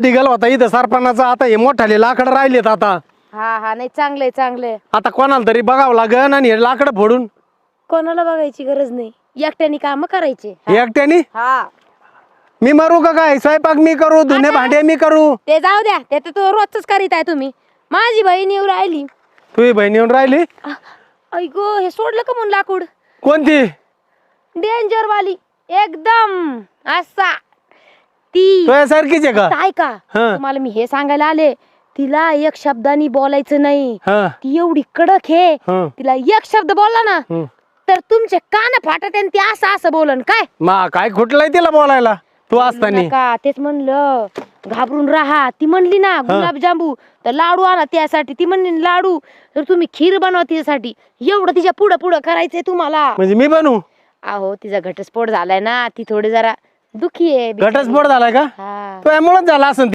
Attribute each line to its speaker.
Speaker 1: डिगल होता इथं सरपणाचा, आता हे मोठाले लाकड राहिलेत आता.
Speaker 2: हा हा नाही चांगलंय चांगलंय.
Speaker 1: आता कोणाला तरी बघावं लागन आणि हे लाकड फोडून
Speaker 2: कोणाला बघायची गरज नाही, एकट्याने काम करायचे.
Speaker 1: एकट्याने.
Speaker 2: हा
Speaker 1: मी मारू का काय? स्वयंपाक मी करू, धुणे भांडे मी करू.
Speaker 2: ते जाऊ द्या, ते तर तो रोजच करीत आहे तुम्ही. माझी बहीण येऊ राहिली.
Speaker 1: तुझी बहीण येऊन राहिली?
Speaker 2: ऐगो हे सोडलं का म्हणून लाकूड?
Speaker 1: कोणती?
Speaker 2: डेंजर वाली एकदम असा ती.
Speaker 1: तुझ्यासारखीच आहे का?
Speaker 2: ऐका
Speaker 1: हा.
Speaker 2: तुम्हाला मी हे सांगायला आले, तिला एक शब्दानी बोलायचं नाही.
Speaker 1: हा.
Speaker 2: ती एवढी कडक आहे,
Speaker 1: हा.
Speaker 2: तिला एक शब्द बोलला ना
Speaker 1: हं.
Speaker 2: तर तुमचे कान फाटत आणि ती असं असं बोलन. काय
Speaker 1: मा काय खुटलंय तिला बोलायला तू असताना?
Speaker 2: नका, तेच म्हणलं घाबरून राहा. ती म्हणली ना गुलाबजांबू तर लाडू आणा त्यासाठी. ती म्हणली लाडू तर तुम्ही खीर बनवा तिच्यासाठी. एवढं तिच्या पुढं पुढं करायचंय तुम्हाला.
Speaker 1: म्हणजे मी बनू?
Speaker 2: अहो तिचा घटस्फोट झालाय ना, ती थोडी जरा दुखी आहे बिचारी.
Speaker 1: घटस्फोट झालाय का?
Speaker 2: हा
Speaker 1: तुझ्यामुळेच झाला असं.